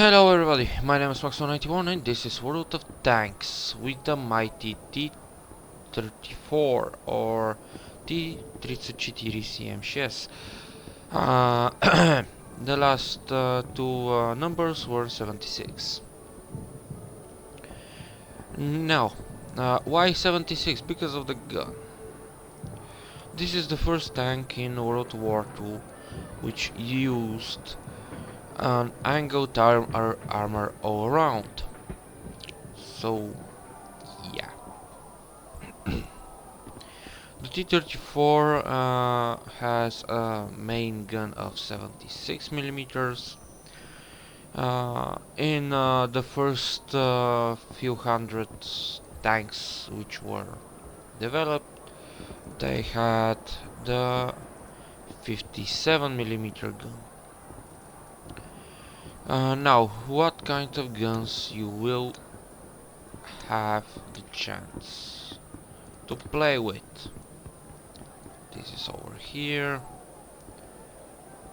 Hello everybody, my name is Max91 and this is World of Tanks with the mighty T34 or T34 CMCS. The last two numbers were 76. Now, why 76? Because of the gun. This is the first tank in World War II which used an angled armor all around. So, yeah. The T34 has a main gun of 76 millimeters. In the first few hundred tanks which were developed, they had the 57 millimeter gun. Now, what kind of guns you will have the chance to play with? This is over here.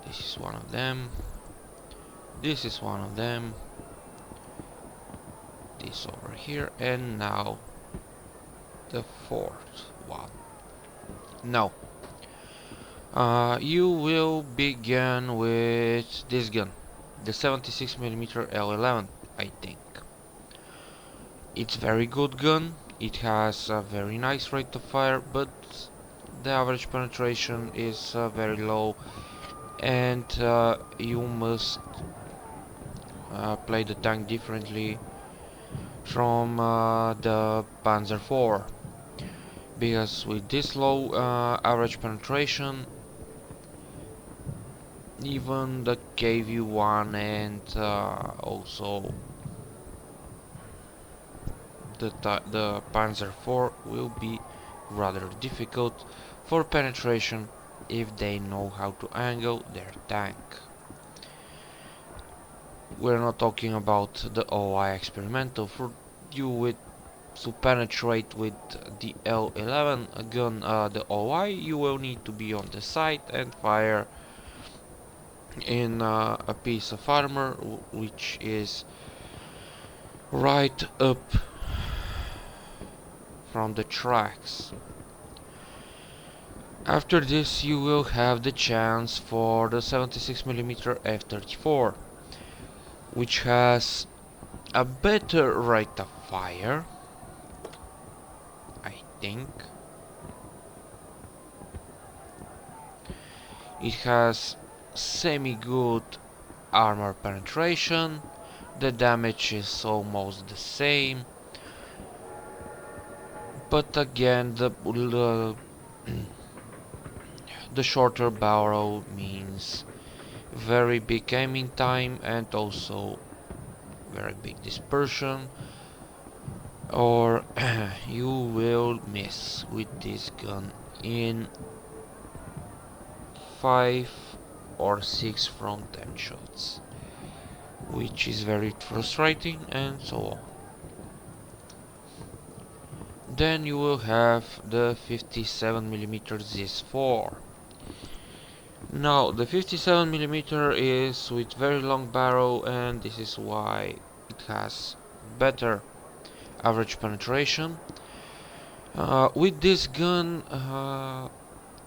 This is one of them. This is one of them. This over here. And now the fourth one. Now, you will begin with this gun. The 76mm L11, I think. It's very good gun. It has a very nice rate of fire, but the average penetration is very low, and you must play the tank differently from the Panzer IV, because with this low average penetration, even the KV-1 and also the Panzer IV will be rather difficult for penetration if they know how to angle their tank. We're not talking about the OI experimental. For you to penetrate with the L11 gun, the OI, you will need to be on the side and fire in a piece of armor which is right up from the tracks. After this, you will have the chance for the 76mm F-34, which has a better rate of fire, I think. It has semi-good armor penetration. The damage is almost the same, but again the shorter barrel means very big aiming time and also very big dispersion, or you will miss with this gun in 5 or 6 from 10 shots, which is very frustrating, and so on. Then you will have the 57mm ZIS-4. Now, the 57mm is with very long barrel, and this is why it has better average penetration. With this gun,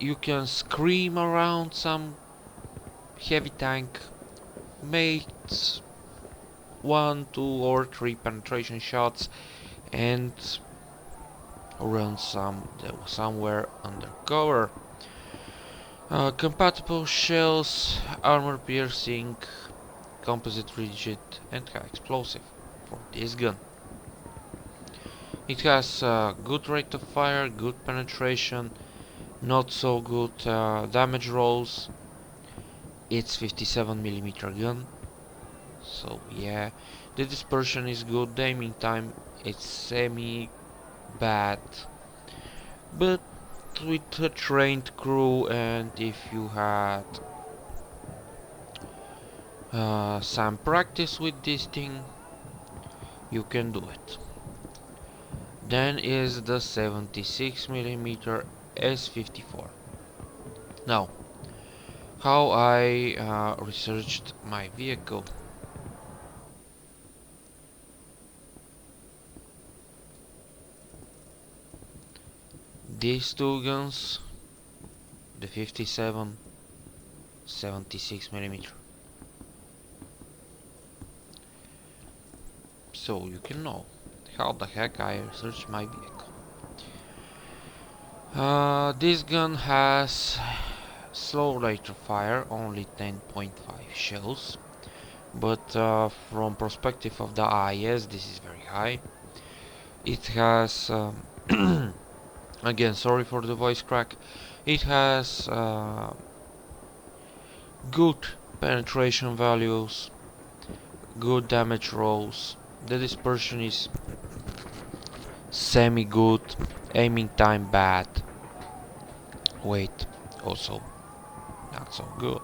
you can scream around some heavy tank, make 1, 2 or 3 penetration shots, and run somewhere undercover. Compatible shells, armor piercing, composite rigid, and high explosive for this gun. It has good rate of fire, good penetration, not so good damage rolls. It's 57mm gun, so yeah. The dispersion is good, the aiming time it's semi bad, but with a trained crew, and if you had some practice with this thing, you can do it. Then is the 76mm S54. Now, how I researched my vehicle. these two guns, the 57, 76 millimeter. So you can know how the heck I researched my vehicle. This gun has slow rate of fire, only 10.5 shells, but from perspective of the eye, yes, this is very high. It has, again, sorry for the voice crack, it has good penetration values, good damage rolls, the dispersion is semi good, aiming time bad, weight also not so good.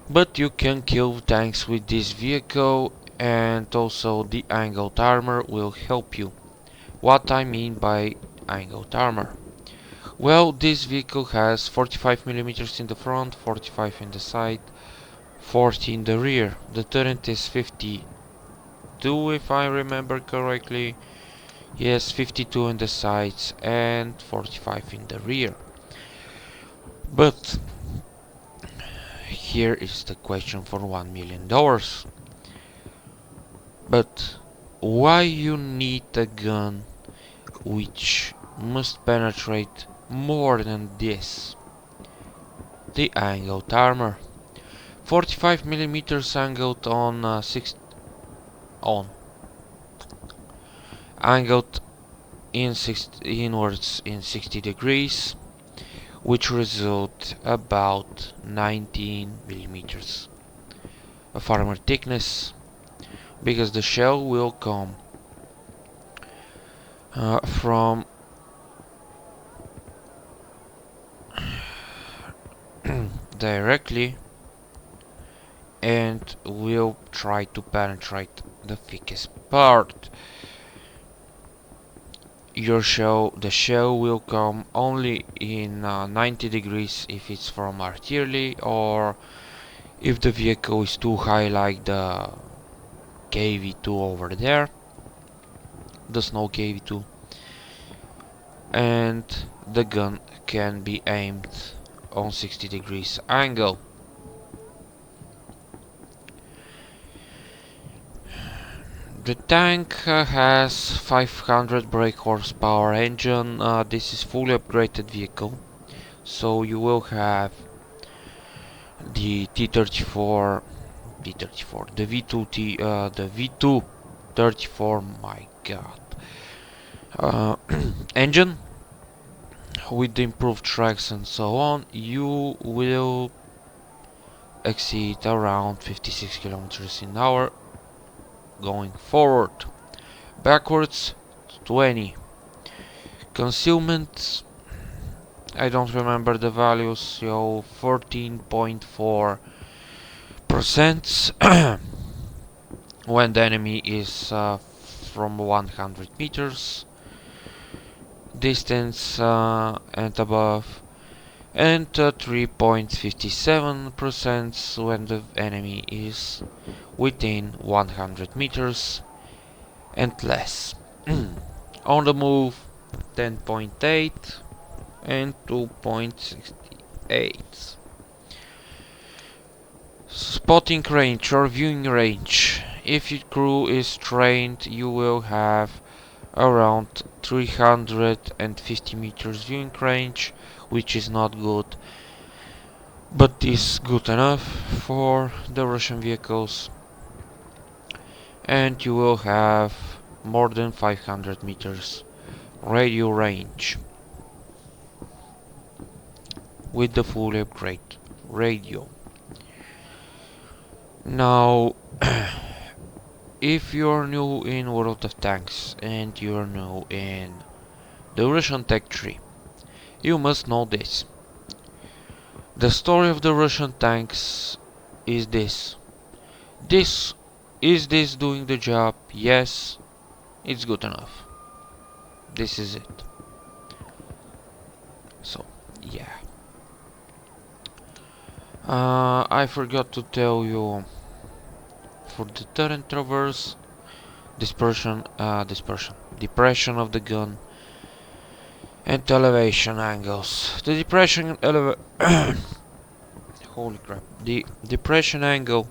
But you can kill tanks with this vehicle, and also the angled armor will help you. What I mean by angled armor? Well, this vehicle has 45mm in the front, 45 in the side, 40 in the rear. The turret is 52 if I remember correctly. Yes, 52 in the sides and 45 in the rear. But here is the question for $1 million. But why you need a gun which must penetrate more than this? The angled armor. 45mm angled on angled inwards in 60 degrees, which result about 19mm of armor thickness, because the shell will come from directly and will try to penetrate the thickest part. The shell will come only in 90 degrees if it's from artillery, or if the vehicle is too high, like the KV2 over there, the snow KV2, and the gun can be aimed on 60 degrees angle. The tank has 500 brake horsepower engine. This is fully upgraded vehicle, so you will have the T34, the V2 34. My God, engine with the improved tracks and so on. You will exceed around 56 kilometers an hour going forward. Backwards 20. Concealment, I don't remember the values, so 14.4% when the enemy is from 100 meters distance and above, and 3.57% when the enemy is within 100 meters and less. On the move 10.8 and 2.68. Spotting range or viewing range. If your crew is trained, you will have around 350 meters viewing range, which is not good, but is good enough for the Russian vehicles. And you will have more than 500 meters radio range with the fully upgraded radio. Now, if you're new in World of Tanks and you're new in the Russian Tech Tree, you must know this. The story of the Russian tanks is this. Is this doing the job? Yes, it's good enough. This is it. So, yeah. I forgot to tell you, for the turret traverse, depression of the gun, and elevation angles. The depression holy crap. The depression angle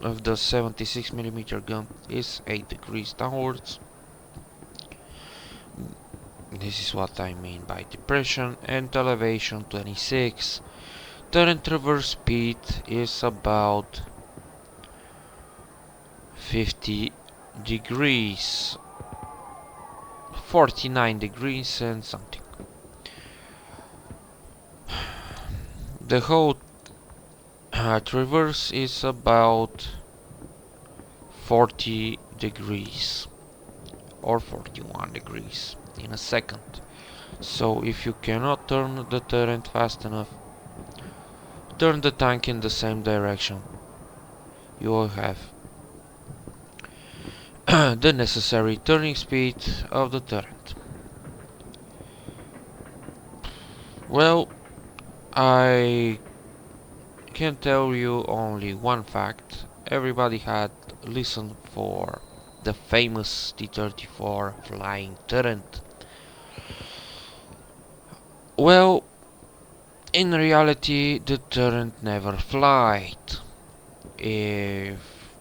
of the 76mm gun is 8 degrees downwards. This is what I mean by depression, and elevation 26. Turret reverse speed is about 50 degrees, 49 degrees and something. The whole traverse is about 40 degrees or 41 degrees in a second. So if you cannot turn the turret fast enough, turn the tank in the same direction. You will have the necessary turning speed of the turret. Well, I can tell you only one fact. Everybody had listened for the famous T34 flying turret. Well, in reality, the turret never flied if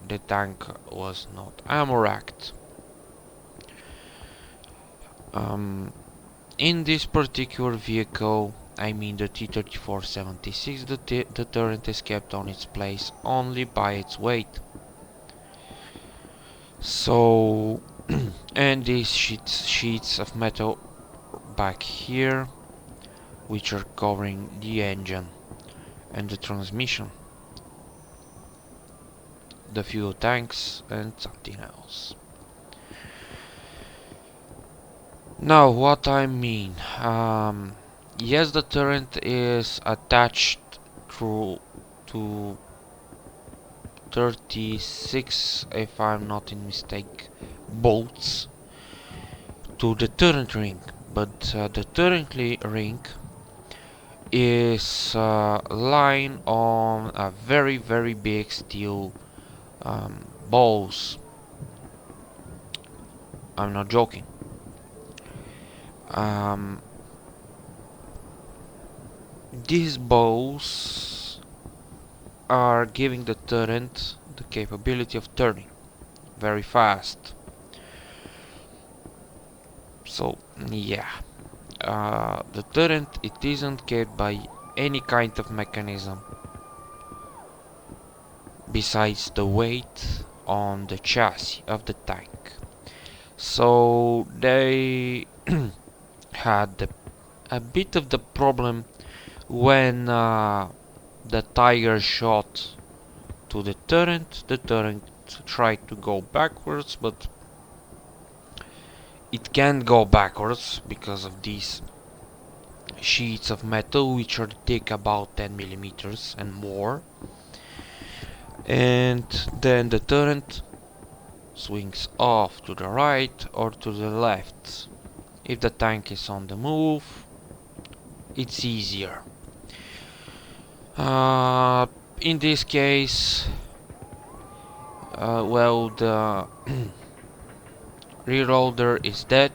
the tank was not ammo-racked. In this particular vehicle, I mean the T34-76, the turret is kept on its place only by its weight. So, and these sheets of metal back here, which are covering the engine and the transmission, the fuel tanks and something else. Now, what I mean, yes, the turret is attached through to 36, if I'm not in mistake, bolts to the turret ring, but the turret ring is lying on a very big steel balls. I'm not joking. These balls are giving the turret the capability of turning very fast. So yeah, the turret, it isn't kept by any kind of mechanism besides the weight on the chassis of the tank. So they had a bit of the problem when the Tiger shot to the turret tried to go backwards, but it can't go backwards because of these sheets of metal, which are thick about 10 millimeters and more. And then the turret swings off to the right or to the left. If the tank is on the move, it's easier. In this case, well, the rear loader is dead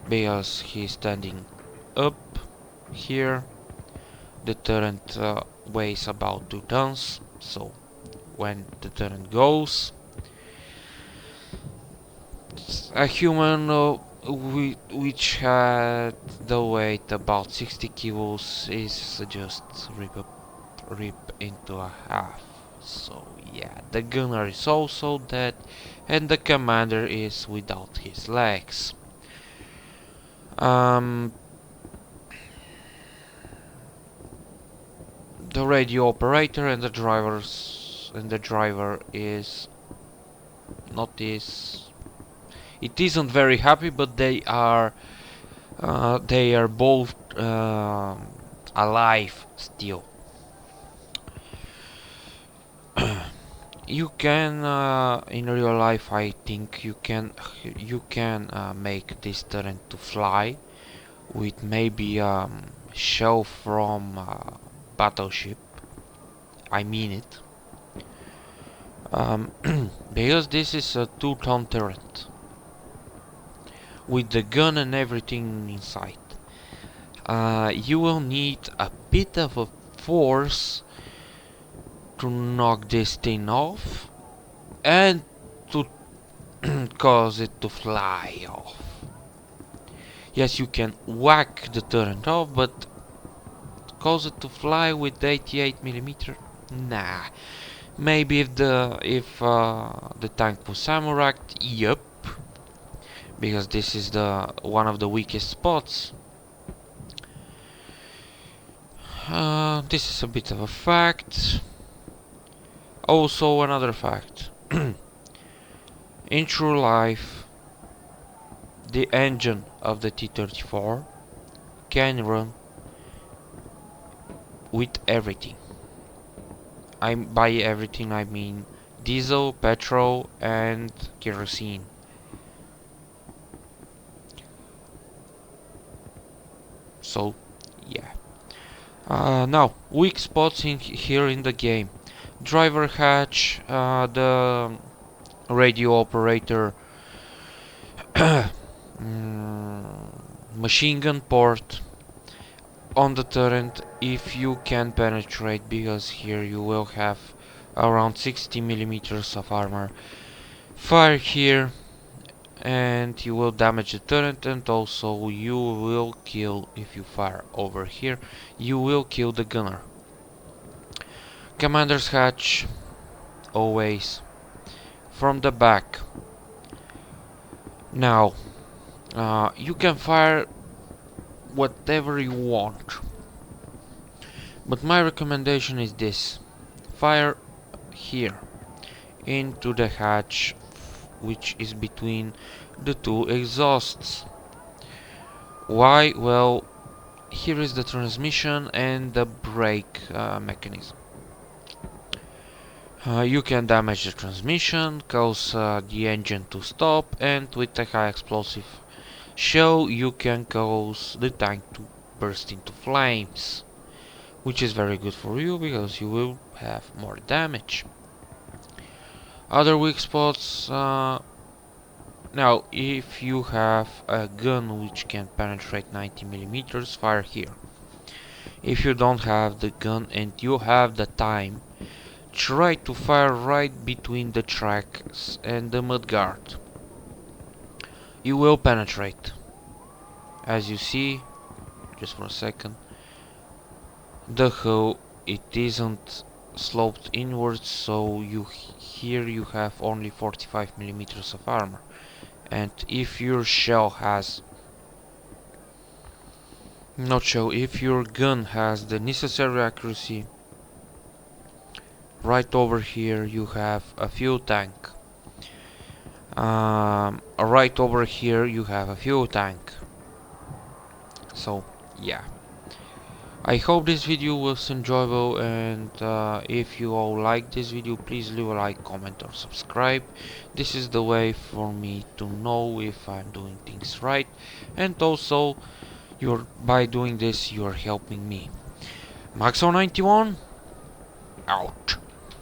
because he's standing up here. The turret weighs about 2 tons, so when the turret goes, a human which had the weight about 60 kilos is just rip into a half. So yeah, the gunner is also dead, and the commander is without his legs. The radio operator and the driver is not this. It isn't very happy, but they are both alive still. You can in real life, I think you can make this turret to fly with maybe shell from battleship. I mean it. Because this is a 2-ton turret with the gun and everything inside. You will need a bit of a force to knock this thing off and to cause it to fly off. Yes, you can whack the turret off, but cause it to fly with 88mm? Nah. Maybe if the tank was samuracked, yup, because this is the one of the weakest spots. This is a bit of a fact. Also, another fact. In true life, the engine of the T34 can run with everything. By everything I mean diesel, petrol, and kerosene. So, yeah. Now, weak spots here in the game. Driver hatch, the radio operator, machine gun port on the turret if you can penetrate, because here you will have around 60mm of armor. Fire here and you will damage the turret, and also you will kill, if you fire over here, you will kill the gunner. Commander's hatch, always from the back. Now, you can fire whatever you want, but my recommendation is this: fire here into the hatch which is between the two exhausts. Why? Well, here is the transmission and the brake mechanism. You can damage the transmission, cause the engine to stop, and with a high explosive shell you can cause the tank to burst into flames, which is very good for you because you will have more damage. Other weak spots, now if you have a gun which can penetrate 90mm, fire here. If you don't have the gun and you have the time, try to fire right between the tracks and the mudguard. You will penetrate. As you see, just for a second, the hull, it isn't sloped inwards, so here you have only 45mm of armor. And if your shell has if your gun has the necessary accuracy, right over here you have a fuel tank. Right over here you have a fuel tank. So yeah, I hope this video was enjoyable, and if you all like this video, please leave a like, comment or subscribe. This is the way for me to know if I'm doing things right, and also by doing this you're helping me. Maxo91 out.